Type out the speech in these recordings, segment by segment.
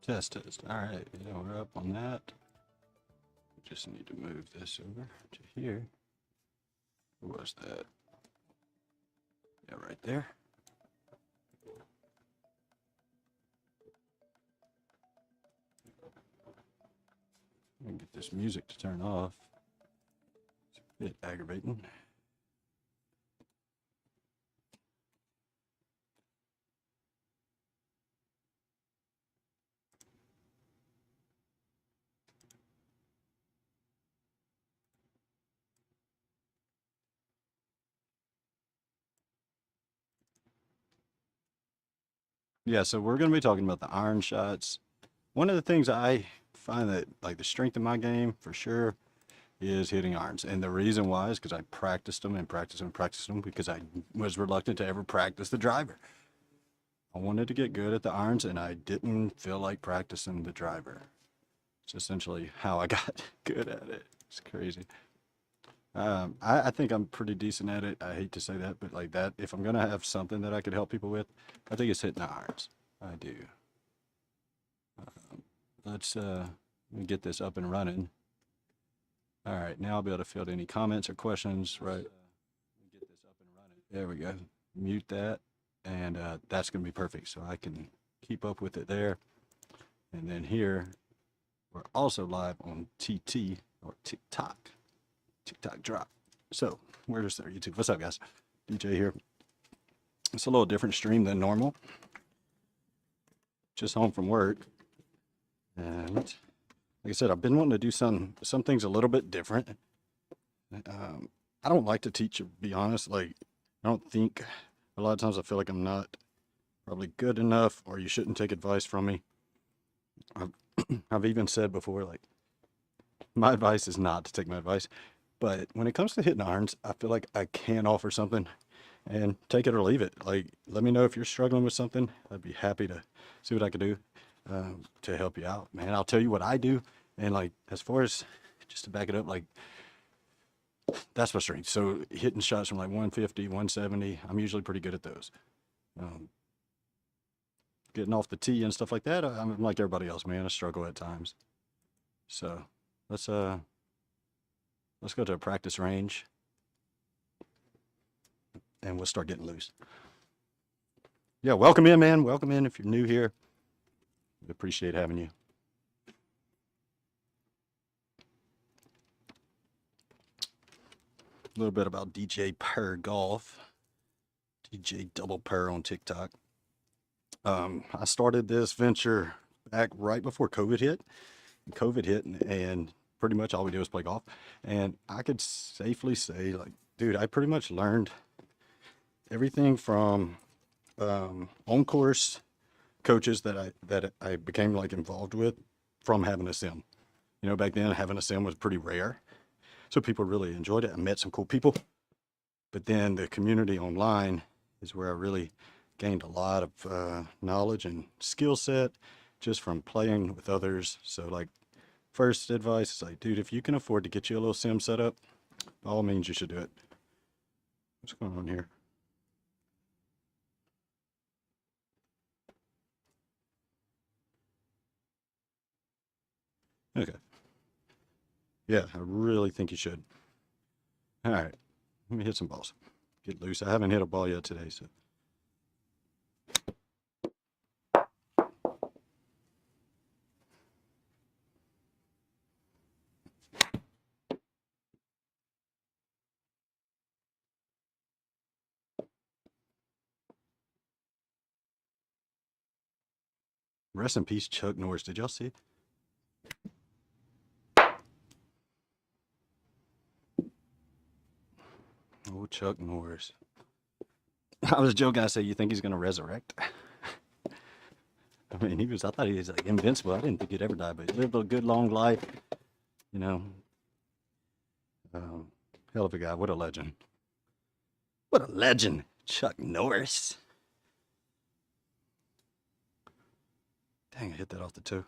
Test. All right, yeah, we're up on that. Just need to move this over to here. What was that? Yeah, right there. I'm gonna get this music to turn off. It's a bit aggravating. Yeah, so we're going to be talking about the iron shots. One of the things I find that, like, the strength of my game for sure is hitting irons. And the reason why is because I practiced them and practiced them and practiced them because I was reluctant to ever practice the driver. I wanted to get good at the irons and I didn't feel like practicing the driver. It's essentially how I got good at it. It's crazy. I think I'm pretty decent at it. I hate to say that, but like that, if I'm gonna have something that I could help people with, I think it's hitting the irons. I do. Let's let me get this up and running. All right, now I'll be able to field any comments or questions. Right. Get this up and running. There we go. Mute that, and that's gonna be perfect. So I can keep up with it there. And then here, we're also live on TT or TikTok. TikTok drop. So, where's their YouTube? What's up, guys? DJ here. It's a little different stream than normal. Just home from work. And like I said, I've been wanting to do some things a little bit different. I don't like to teach, to be honest. Like, I don't think, a lot of times I feel like I'm not probably good enough, or you shouldn't take advice from me. I've even said before, like, my advice is not to take my advice. But when it comes to hitting irons, I feel like I can offer something and take it or leave it. Like, let me know if you're struggling with something. I'd be happy to see what I could do to help you out, man. I'll tell you what I do. And like, as far as just to back it up, like, that's my strength. So hitting shots from like 150, 170, I'm usually pretty good at those. Getting off the tee and stuff like that, I'm like everybody else, man. I struggle at times. So let's go to a practice range and we'll start getting loose. Yeah, welcome in, man. Welcome in if you're new here. We appreciate having you. A little bit about DJPerr Golf. DJ Double Perr on TikTok. I started this venture back right before COVID hit. COVID hit and pretty much all we do is play golf. And I could safely say, like, dude, I pretty much learned everything from on course coaches that I became like involved with from having a sim. You know, back then having a sim was pretty rare. So people really enjoyed it. I met some cool people. But then the community online is where I really gained a lot of knowledge and skill set just from playing with others. So like, first advice is like, dude, if you can afford to get you a little sim set up, by all means, you should do it. What's going on here? Okay. Yeah, I really think you should. All right, let me hit some balls. Get loose. I haven't hit a ball yet today, so. Rest in peace, Chuck Norris. Did y'all see? Oh, Chuck Norris. I was joking. I said, you think he's going to resurrect? I mean, I thought he was like invincible. I didn't think he'd ever die, but he lived a good, long life. You know, hell of a guy. What a legend. What a legend. Chuck Norris. Dang, I hit that off the toe.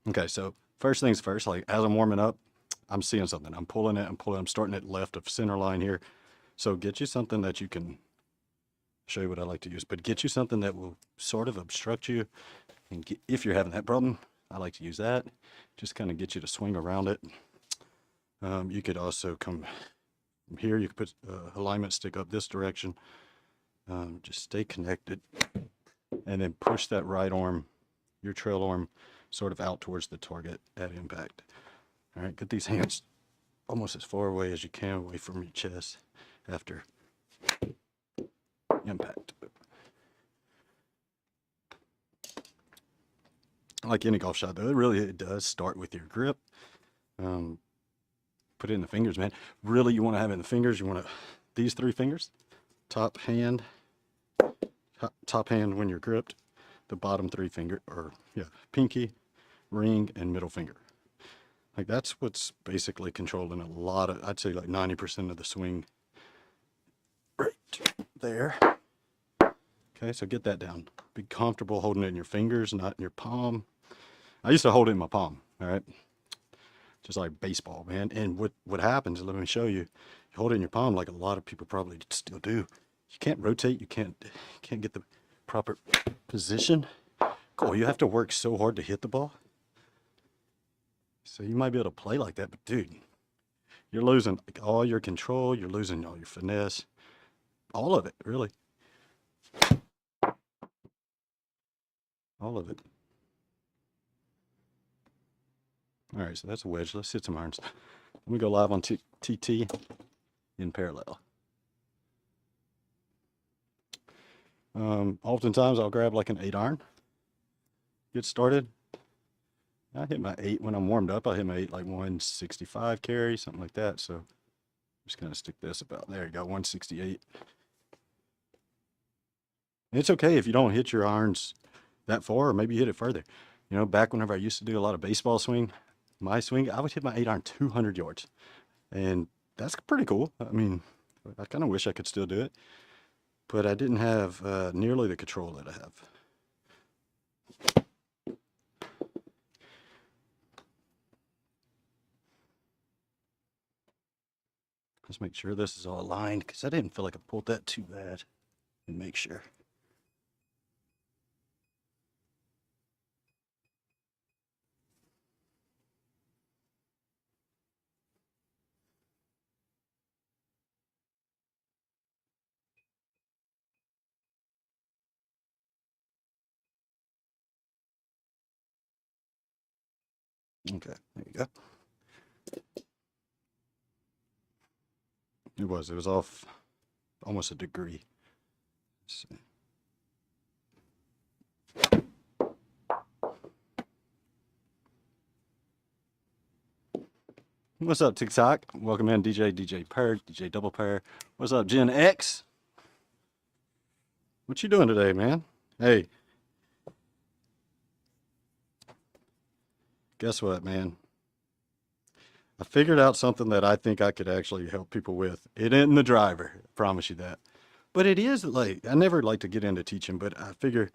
Okay, so first things first, like as I'm warming up, I'm seeing something. I'm pulling it. I'm starting at left of center line here. So get you something that you can show you what I like to use, but get you something that will sort of obstruct you. And if you're having that problem, I like to use that. Just kind of get you to swing around it. You could also come from here. You could put alignment stick up this direction. Just stay connected, and then push that right arm, your trail arm, sort of out towards the target at impact. All right, get these hands almost as far away as you can away from your chest after impact. Like any golf shot, though, it does start with your grip. Put it in the fingers, man. Really, you want to have it in the fingers. You want to, these 3 fingers, top hand when you're gripped, the bottom 3 finger, or yeah, pinky, ring, and middle finger. Like that's what's basically controlling a lot of, I'd say like 90% of the swing right there. Okay, so get that down. Be comfortable holding it in your fingers, not in your palm. I used to hold it in my palm, all right? Just like baseball, man. And what happens, let me show you, you hold it in your palm like a lot of people probably still do. You can't rotate, you can't get the proper position. Cool, you have to work so hard to hit the ball. So you might be able to play like that, but dude, you're losing like all your control, you're losing all your finesse, all of it, really. All of it. All right, so that's a wedge. Let's hit some irons. Let me go live on TT in parallel. Oftentimes I'll grab like an 8-iron, get started. I hit my 8 when I'm warmed up. I hit my 8 like 165 carry, something like that. So I'm just gonna stick this about there. You got 168. And it's okay if you don't hit your irons that far, or maybe you hit it further. You know, back whenever I used to do a lot of baseball swing, my swing, I would hit my 8-iron 200 yards. And that's pretty cool. I mean, I kind of wish I could still do it, but I didn't have nearly the control that I have. Let's make sure this is all aligned, because I didn't feel like I pulled that too bad. And make sure. Okay, there you go. It was off almost a degree. Let's see. What's up, TikTok? Welcome in, DJPerr, DJPerr. What's up, Gen X? What you doing today, man? Hey, guess what, man? I figured out something that I think I could actually help people with. It isn't the driver, I promise you that. But it is like, I never like to get into teaching, but I figure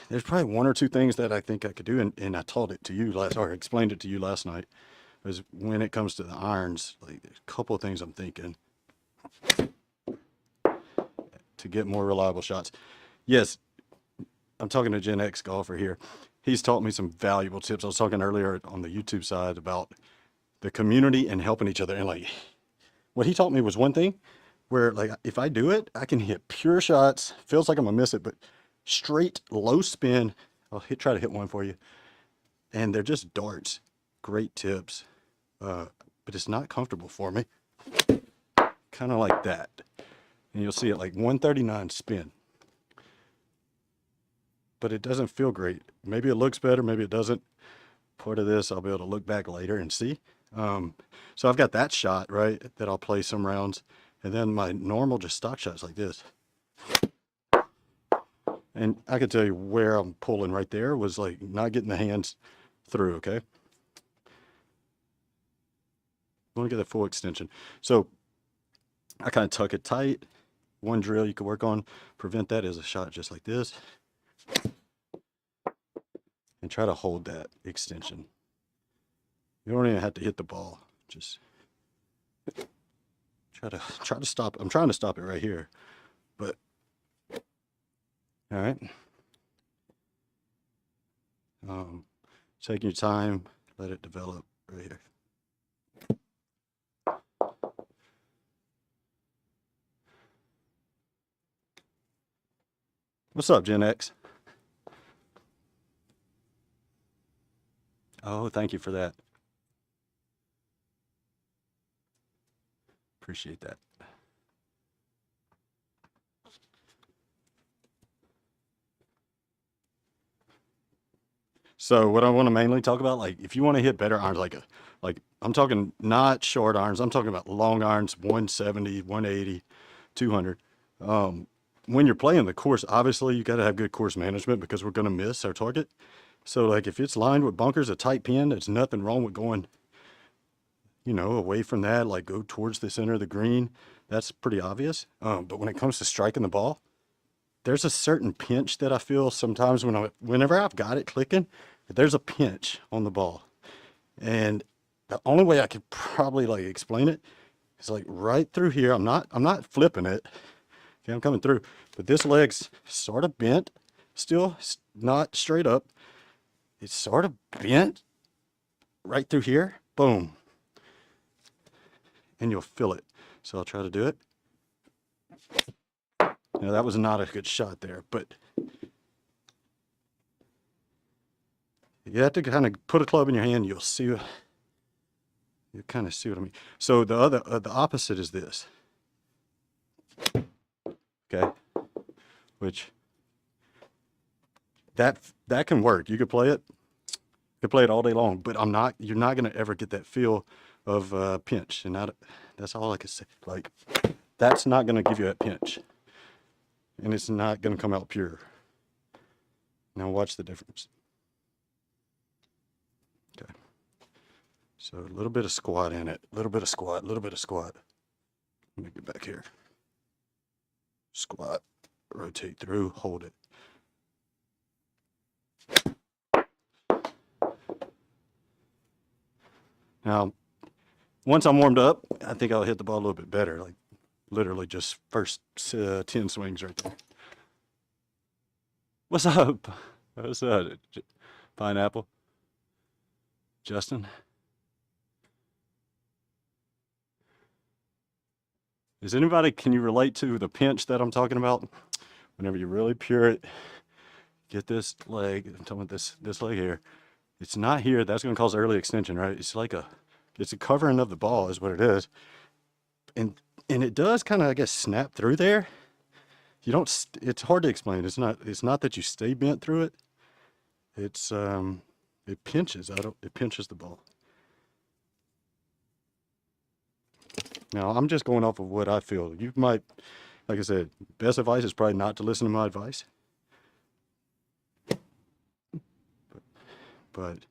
there's probably 1 or 2 things that I think I could do. And I taught it to you or explained it to you last night. Is when it comes to the irons, like there's a couple of things I'm thinking to get more reliable shots. Yes, I'm talking to Gen X golfer here. He's taught me some valuable tips. I was talking earlier on the YouTube side about the community and helping each other. And like what he taught me was one thing where like if I do it, I can hit pure shots. Feels like I'm gonna miss it, but straight low spin. I'll try to hit one for you. And they're just darts. Great tips. But it's not comfortable for me. Kind of like that. And you'll see it like 139 spin. But it doesn't feel great. Maybe it looks better, maybe it doesn't. Part of this I'll be able to look back later and see. So I've got that shot, right, that I'll play some rounds. And then my normal just stock shots like this. And I can tell you where I'm pulling right there was like not getting the hands through, okay? I want to get that full extension. So I kind of tuck it tight. One drill you can work on, prevent that is a shot just like this. And try to hold that extension. You don't even have to hit the ball. Just try to stop. I'm trying to stop it right here, but all right. Take your time, let it develop right here. What's up, Gen X? Oh, thank you for that. Appreciate that. So what I want to mainly talk about, like if you want to hit better irons, like I'm talking not short irons, I'm talking about long irons, 170, 180, 200. When you're playing the course, obviously you got to have good course management because we're going to miss our target. So like if it's lined with bunkers, a tight pin, there's nothing wrong with going, you know, away from that, like go towards the center of the green. That's pretty obvious. But when it comes to striking the ball, there's a certain pinch that I feel sometimes whenever I've got it clicking, there's a pinch on the ball. And the only way I could probably like explain it is like right through here. I'm not flipping it. Okay, I'm coming through, but this leg's sort of bent, still not straight up. It's sort of bent right through here. Boom. And you'll feel it. So I'll try to do it. Now that was not a good shot there, but you have to kind of put a club in your hand. You'll see. You kind of see what I mean. So the opposite is this. Okay, which that can work. You could play it. You could play it all day long, but you're not gonna ever get that feel of pinch, and that's all I can say. Like that's not gonna give you that pinch. And it's not going to come out pure. Now watch the difference. Okay. So a little bit of squat in it. A little bit of squat, a little bit of squat. Let me get back here. Squat, rotate through, hold it. Now, once I'm warmed up, I think I'll hit the ball a little bit better. Like literally just first 10 swings right there. What's up? What's up? Pineapple? Justin? Is anybody, can you relate to the pinch that I'm talking about? Whenever you really pure it, get this leg, I'm talking about this leg here. It's not here, that's gonna cause early extension, right? It's like it's a covering of the ball is what it is. And it does kind of, I guess, snap through there. You don't, it's hard to explain. It's not that you stay bent through it. It's, it pinches, it pinches the ball. Now, I'm just going off of what I feel. You might, like I said, best advice is probably not to listen to my advice. But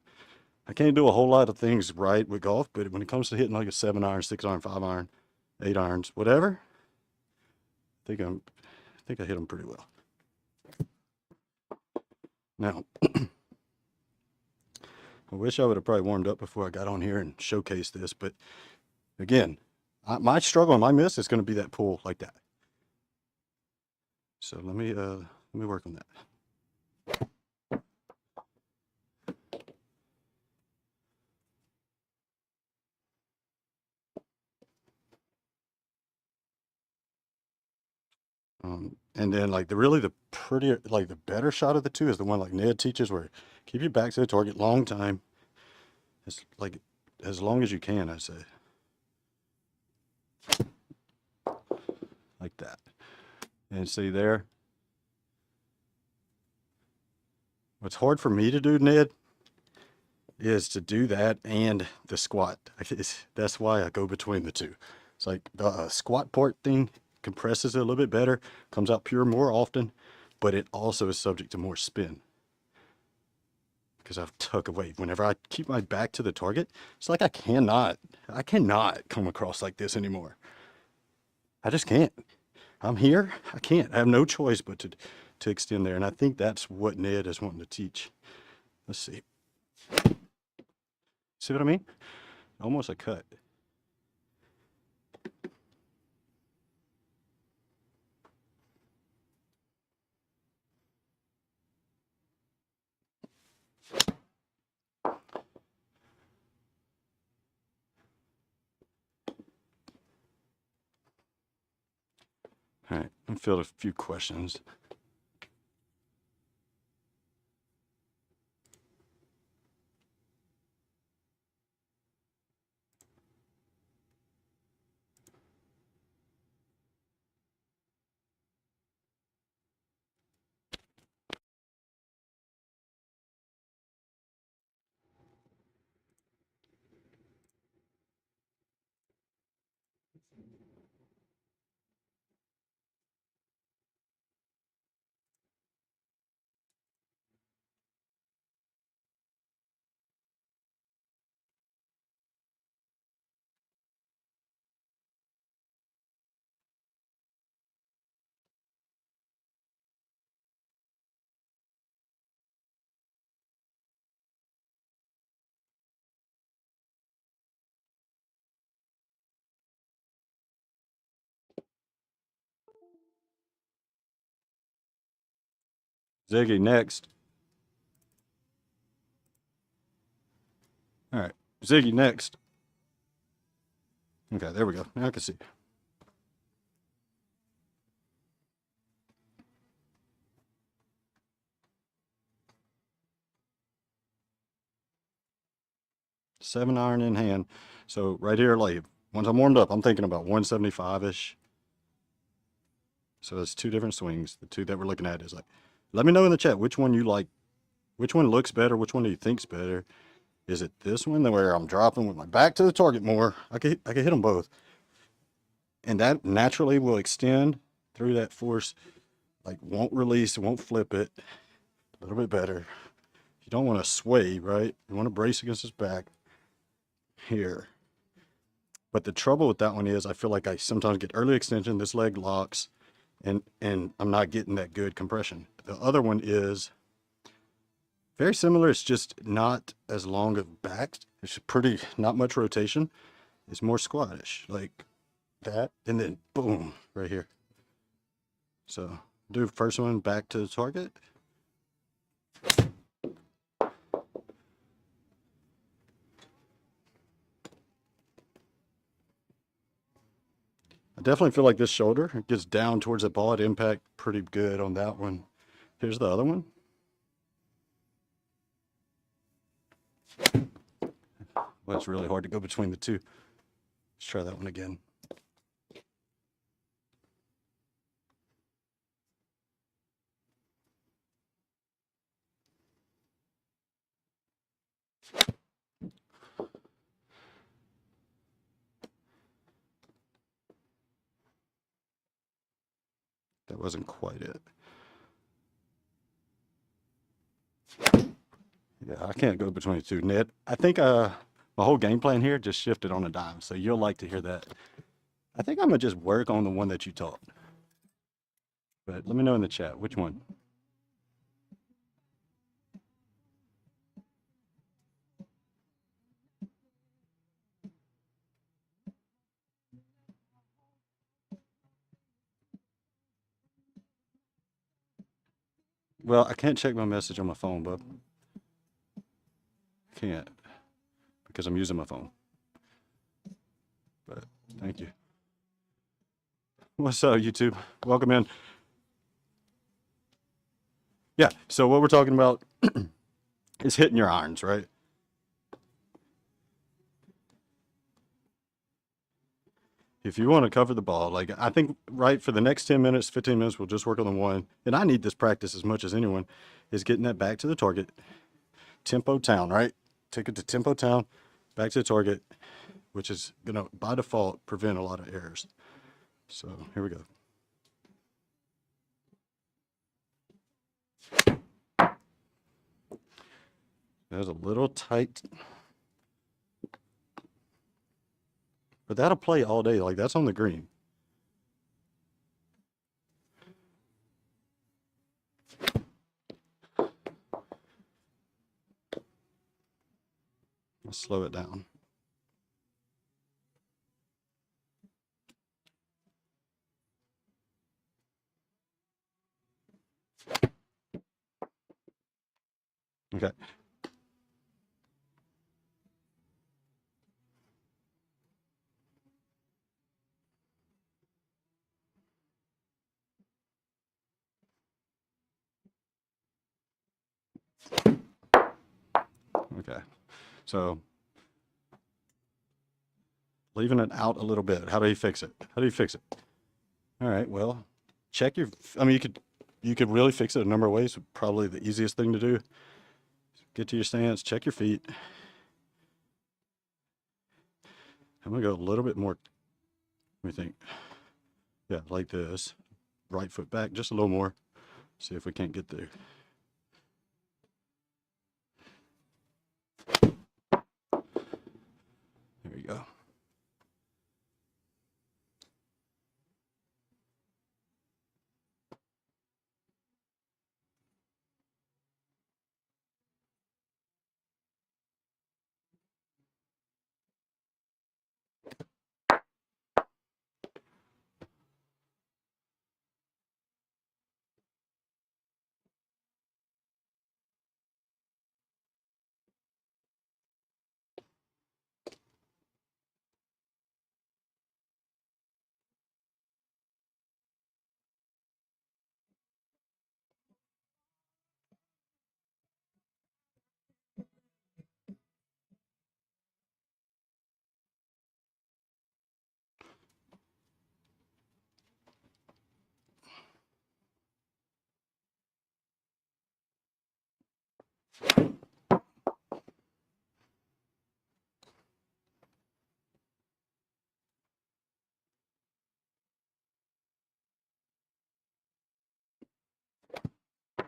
I can't do a whole lot of things right with golf, but when it comes to hitting like a 7-iron, 6-iron, 5-iron, 8 irons, whatever, I think I hit them pretty well. Now, I wish I would have probably warmed up before I got on here and showcased this, but again, my struggle and my miss is going to be that pull like that. So let me work on that. And then like the prettier, like the better shot of the two is the one like Ned teaches, where keep your back to the target long time. It's like as long as you can, I say. Like that. And see there, what's hard for me to do, Ned, is to do that and the squat. That's why I go between the two. It's like the squat part thing compresses it a little bit better, comes out pure more often, but it also is subject to more spin because I've tucked away. Whenever I keep my back to the target, it's like I cannot come across like this anymore. I just can't. I'm here. I can't. I have no choice but to extend there. And I think that's what Ned is wanting to teach. Let's see. See what I mean? Almost a cut. All right, I filled a few questions. Ziggy next. All right, Ziggy next. Okay, there we go. Now I can see. Seven iron in hand. So right here, like once I'm warmed up, I'm thinking about 175-ish. So there's two different swings. The two that we're looking at is like, let me know in the chat which one you like, which one looks better, which one do you think's better. Is it this one where I'm dropping with my back to the target more? I could hit them both. And that naturally will extend through that force, like won't release, won't flip it. A little bit better. You don't want to sway, right? You want to brace against his back here. But the trouble with that one is I feel like I sometimes get early extension, this leg locks, and I'm not getting that good compression. The other one is very similar. It's just not as long of back. It's pretty, not much rotation. It's more squattish, like that, and then boom, right here. So do first one back to the target. I definitely feel like this shoulder gets down towards the ball at impact pretty good on that one. Here's the other one. Well, it's really hard to go between the two. Let's try that one again. That wasn't quite it. Yeah, I can't go between the two. Ned, I think my whole game plan here just shifted on a dime, so you'll like to hear that. I think I'm gonna just work on the one that you taught. But let me know in the chat which one. Well, I can't check my message on my phone, bub. Can't because I'm using my phone. But thank you. What's up, YouTube? Welcome in. Yeah, so what we're talking about is hitting your irons, right? If you want to cover the ball, like I think right for the next 10 minutes, 15 minutes, we'll just work on the one. And I need this practice as much as anyone, is getting that back to the target. Tempo town, right? Take it to tempo town, back to the target, which is gonna by default prevent a lot of errors. So here we go. That was a little tight, but that'll play all day. Like that's on the green. slow it down. Okay. Okay. So leaving it out a little bit. How do you fix it? How do you fix it? All right. Well, check your, I mean, you could really fix it a number of ways. Probably the easiest thing to do. Get to your stance, check your feet. I'm gonna go a little bit more, let me think. Yeah, like this. Right foot back, just a little more. See if we can't get there. There you go.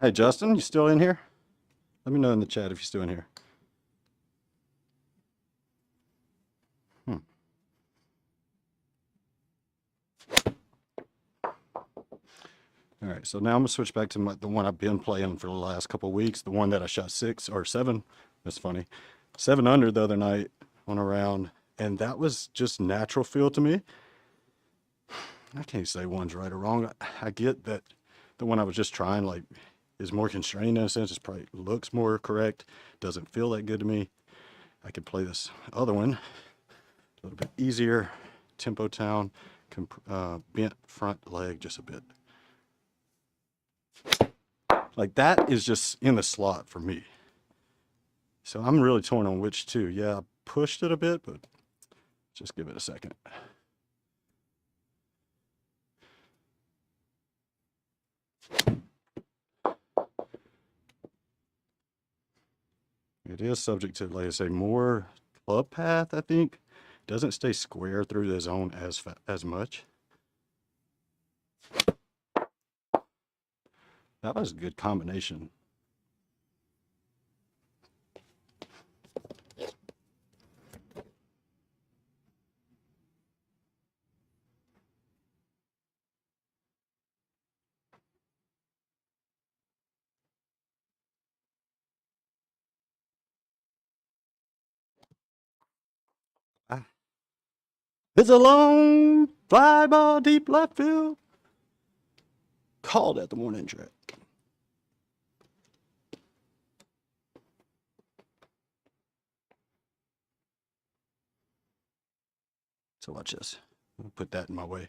Hey, Justin, you still in here? Let me know in the chat if you're still in here. Hmm. All right, so now I'm gonna switch back to the one I've been playing for the last couple of weeks, the one that I shot 6 or 7. That's funny. 7 under the other night on a round, and that was just natural feel to me. I can't say one's right or wrong. I get that the one I was just trying, like, is more constrained in a sense. It probably looks more correct. Doesn't feel that good to me. I could play this other one a little bit easier. Tempo down, bent front leg just a bit. Like that is just in the slot for me. So I'm really torn on which two. Yeah, I pushed it a bit, but just give it a second. It is subject to, like I say, more club path, I think. Doesn't stay square through the zone as much. That was a good combination. Ah. It's a long fly ball deep left field. Called at the morning track. So watch this. I'll put that in my way.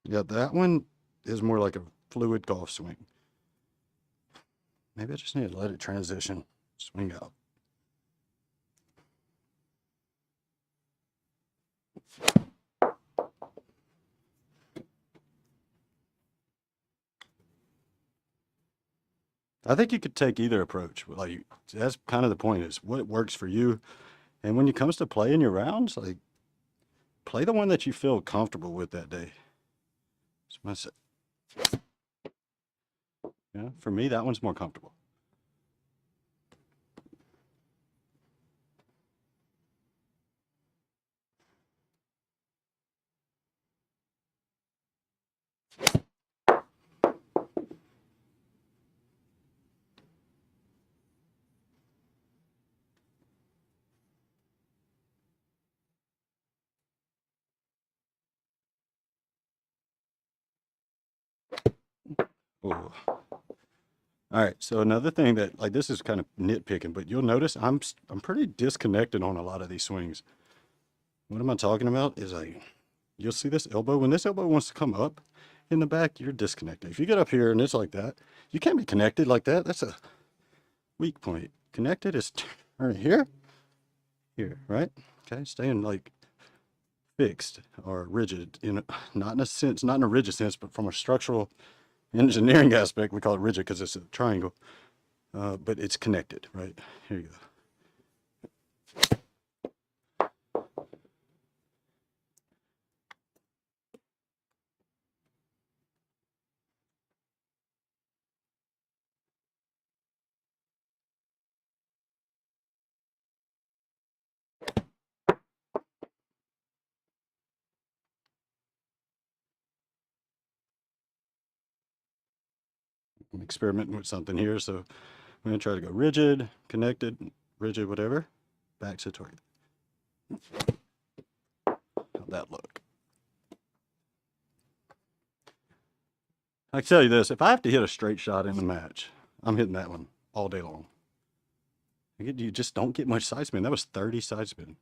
Yeah, that one is more like a fluid golf swing. Maybe I just need to let it transition, swing out. I think you could take either approach. Like, that's kind of the point, is what works for you. And when it comes to playing your rounds, like, play the one that you feel comfortable with that day. Yeah, for me, that one's more comfortable. Oh. All right, so another thing that, like, this is kind of nitpicking, but you'll notice I'm pretty disconnected on a lot of these swings. What am I talking about? Is like, you'll see this elbow. When this elbow wants to come up in the back, you're disconnected. If you get up here and it's like that, you can't be connected like that. That's a weak point. Connected is turn here, right? Okay, staying like fixed or rigid, not in a sense, not in a rigid sense, but from a structural engineering aspect, we call it rigid because it's a triangle, but it's connected, right? Here you go. I'm experimenting with something here, so I'm going to try to go rigid, connected, rigid, whatever, back to target. How'd that look? I can tell you this, if I have to hit a straight shot in the match, I'm hitting that one all day long. You just don't get much side spin. That was 30 side spin.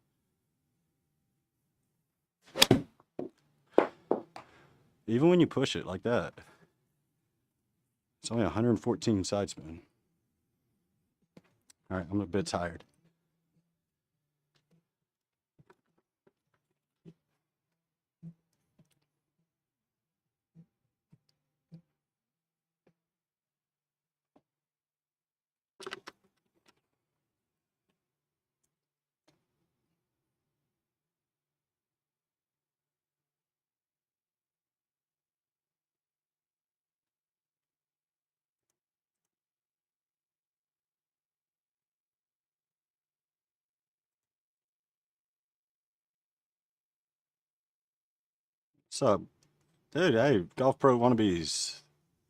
Even when you push it like that, it's only 114 side spin. All right, I'm a bit tired. What's up? Dude, hey, Golf Pro wannabes.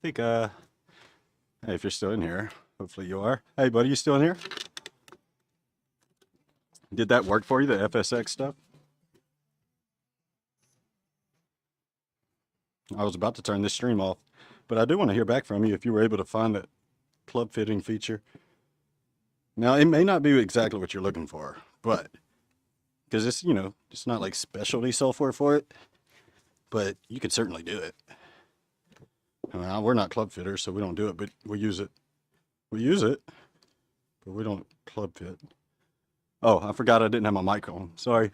I think, hey, if you're still in here, hopefully you are. Hey, buddy, you still in here? Did that work for you, the FSX stuff? I was about to turn this stream off, but I do want to hear back from you if you were able to find that club fitting feature. Now, it may not be exactly what you're looking for, but because it's, it's not like specialty software for it, but you could certainly do it. I mean, we're not club fitters, so we don't do it, but we use it. We use it, but we don't club fit. Oh, I forgot I didn't have my mic on. Sorry.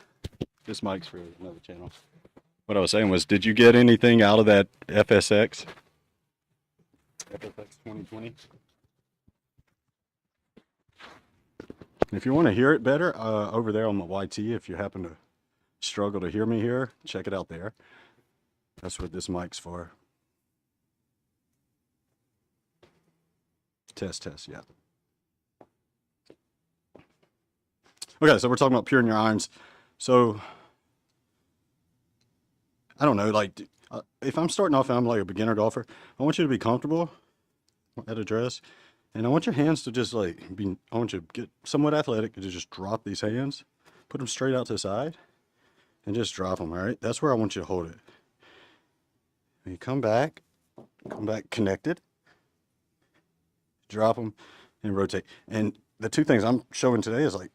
This mic's for another channel. What I was saying was, did you get anything out of that FSX? FSX 2020? If you want to hear it better, over there on the YT, if you happen to struggle to hear me here, check it out there. That's what this mic's for. Test, yeah. Okay, so we're talking about puring your irons. So, I don't know, like, if I'm starting off and I'm like a beginner golfer, I want you to be comfortable at address. And I want your hands to just I want you to get somewhat athletic and to just drop these hands, put them straight out to the side, and just drop them, all right? That's where I want you to hold it. When you come back connected, drop them, and rotate. And the two things I'm showing today is like,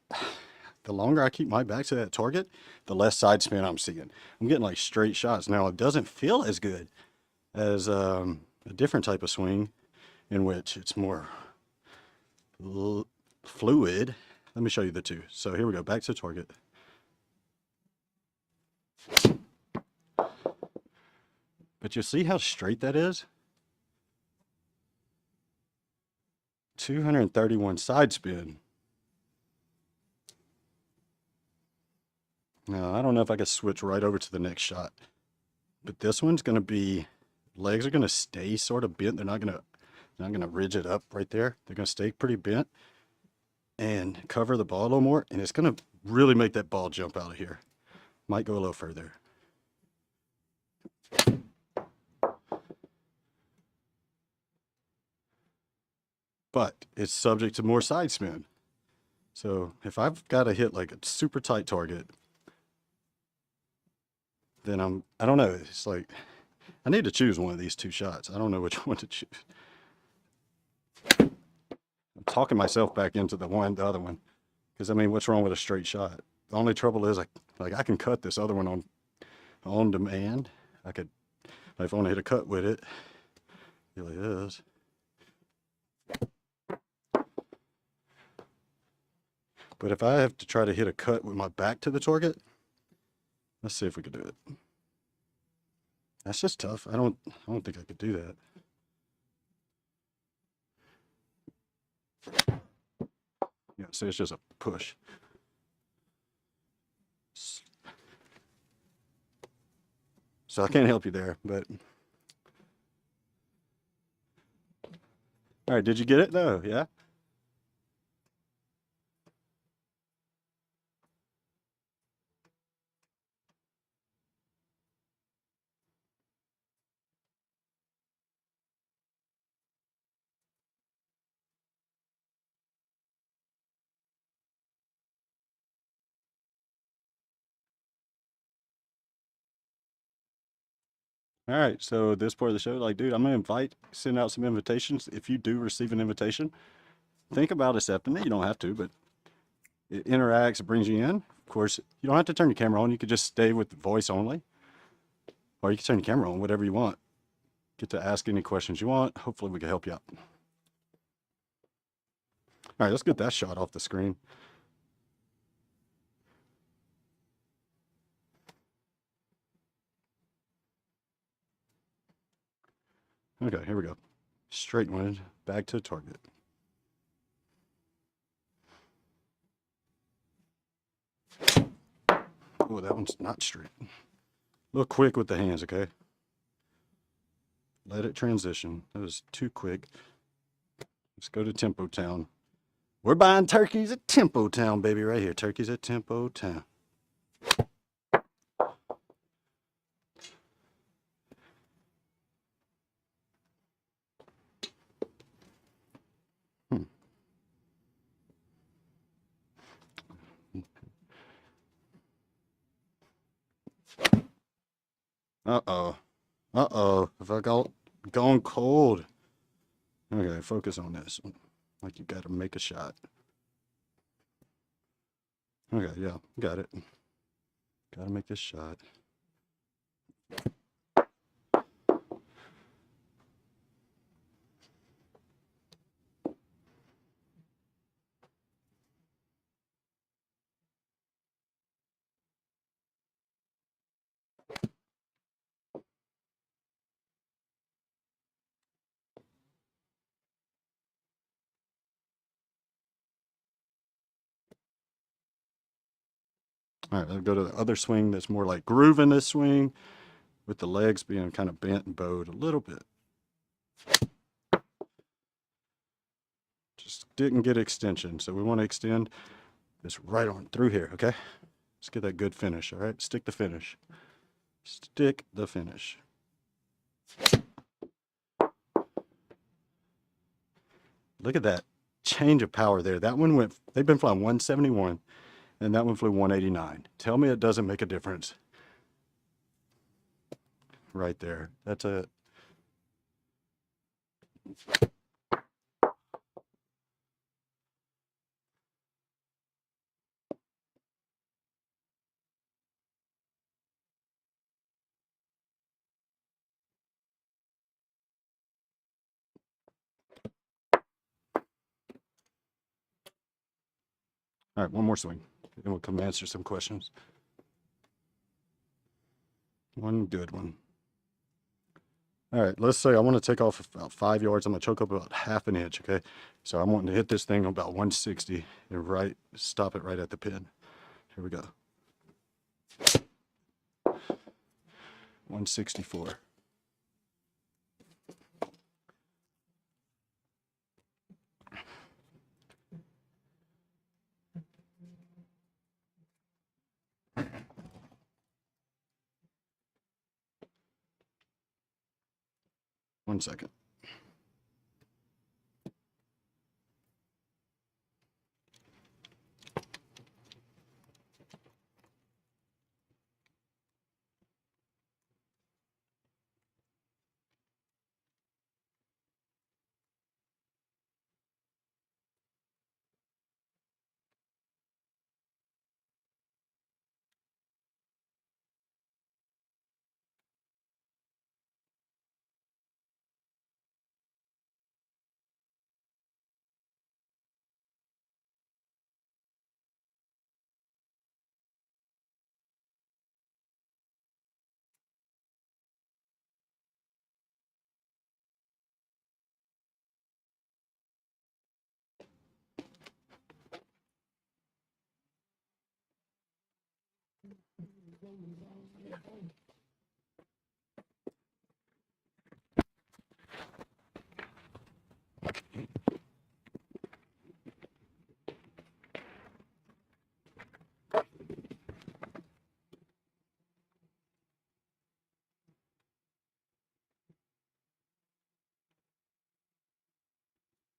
the longer I keep my back to that target, the less side spin I'm seeing. I'm getting like straight shots. Now, it doesn't feel as good as a different type of swing in which it's more fluid. Let me show you the two. So here we go, back to target. But you see how straight that is? 231 side spin. Now, I don't know if I can switch right over to the next shot, but this one's going to be, legs are going to stay sort of bent. They're not going to ridge it up right there. They're going to stay pretty bent and cover the ball a little more, and it's going to really make that ball jump out of here. Might go a little further. But it's subject to more side spin. So if I've got to hit like a super tight target, then I don't know. It's like, I need to choose one of these two shots. I don't know which one to choose. I'm talking myself back into the other one. Because I mean, what's wrong with a straight shot? The only trouble is I can cut this other one on demand. I could, if I want to hit a cut with it, really is. But if I have to try to hit a cut with my back to the target, let's see if we could do it. That's just tough. I don't think I could do that. Yeah, so it's just a push. So I can't help you there, but all right, did you get it though? Yeah. All right, so this part of the show, like, dude, I'm gonna send out some invitations. If you do receive an invitation, think about accepting it. You don't have to, but it interacts, it brings you in. Of course, you don't have to turn your camera on. You could just stay with the voice only, or you can turn your camera on, whatever you want. Get to ask any questions you want. Hopefully, we can help you out. All right, let's get that shot off the screen. Okay, here we go. Straight one, back to target. Oh, that one's not straight. A little quick with the hands, okay? Let it transition. That was too quick. Let's go to Tempo Town. We're buying turkeys at Tempo Town, baby, right here. Turkeys at Tempo Town. Uh-oh. Uh-oh. Have I gone cold? Okay, focus on this. Like you got to make a shot. Okay, yeah, got it. Got to make this shot. All right, I'll go to the other swing that's more like grooving this swing with the legs being kind of bent and bowed a little bit. Just didn't get extension, so we want to extend this right on through here, okay? Let's get that good finish, all right? Stick the finish. Stick the finish. Look at that change of power there. That one went, they've been flying 171, and that one flew 189. Tell me it doesn't make a difference. Right there. That's a All right, one more swing, and we'll come answer some questions. One good one. All right, let's say I want to take off about 5 yards. I'm going to choke up about ½ an inch, okay? So I'm wanting to hit this thing on about 160 and stop it right at the pin. Here we go. 164. One second.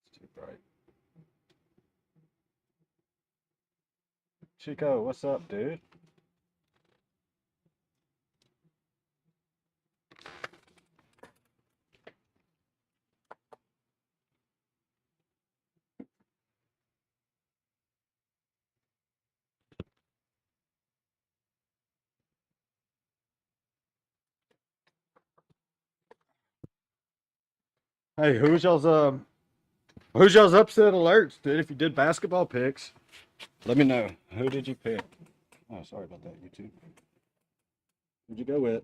It's too bright. Chico, what's up, dude? Hey, who's y'all's upset alerts, dude? If you did basketball picks, let me know. Who did you pick? Oh, sorry about that, YouTube. Who'd you go with?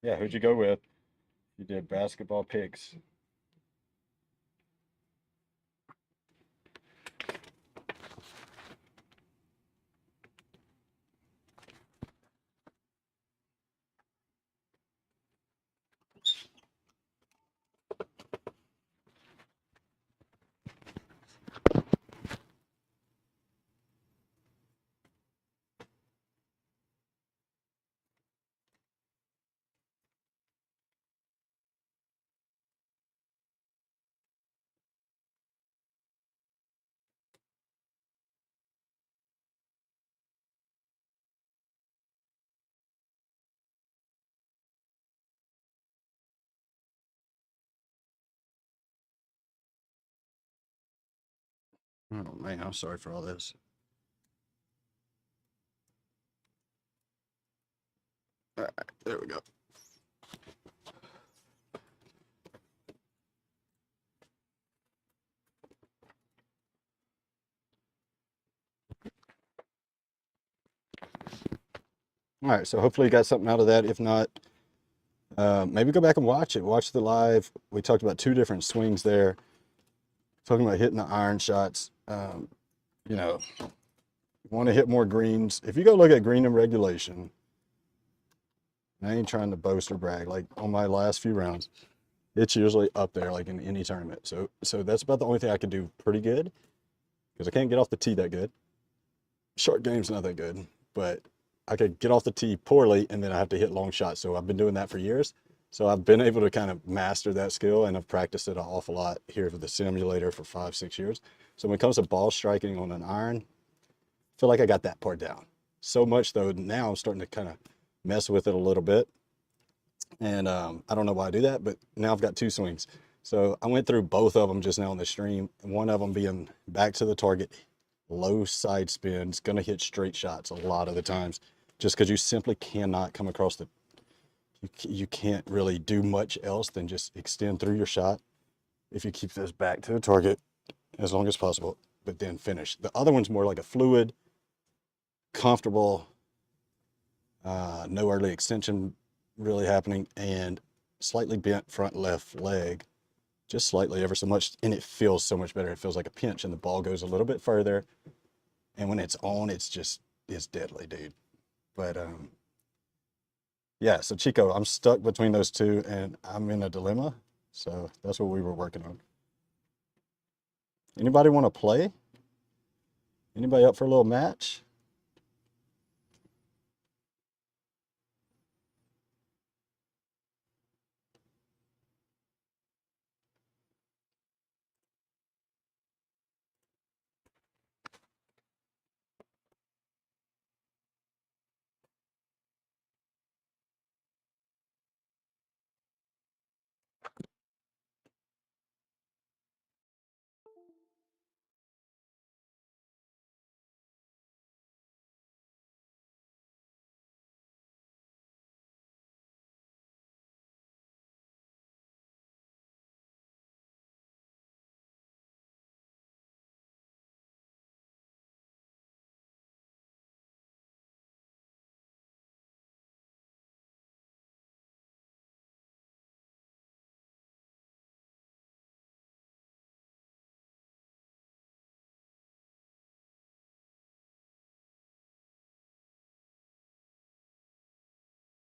Yeah, who'd you go with? You did basketball picks. Oh man, I'm sorry for all this. All right, there we go. All right, so hopefully you got something out of that. If not, maybe go back and watch it. Watch the live. We talked about 2 different swings there. Talking about hitting the iron shots. You know, you want to hit more greens. If you go look at green and regulation, and I ain't trying to boast or brag, like on my last few rounds, it's usually up there like in any tournament. So that's about the only thing I can do pretty good because I can't get off the tee that good. Short game's not that good, but I could get off the tee poorly and then I have to hit long shots. So I've been doing that for years. So I've been able to kind of master that skill and I've practiced it an awful lot here with the simulator for 5-6 years. So when it comes to ball striking on an iron, I feel like I got that part down. So much though, now I'm starting to kind of mess with it a little bit. And I don't know why I do that, but now I've got 2 swings. So I went through both of them just now on the stream. One of them being back to the target, low side spins, going to hit straight shots a lot of the times, just because you simply cannot come across the, you can't really do much else than just extend through your shot if you keep this back to the target as long as possible, but then finish. The other one's more like a fluid, comfortable, no early extension really happening, and slightly bent front left leg, just slightly, ever so much, and it feels so much better. It feels like a pinch, and the ball goes a little bit further, and when it's on, it's deadly, dude. But yeah, so Chico, I'm stuck between those two, and I'm in a dilemma, so that's what we were working on. Anybody want to play? Anybody up for a little match?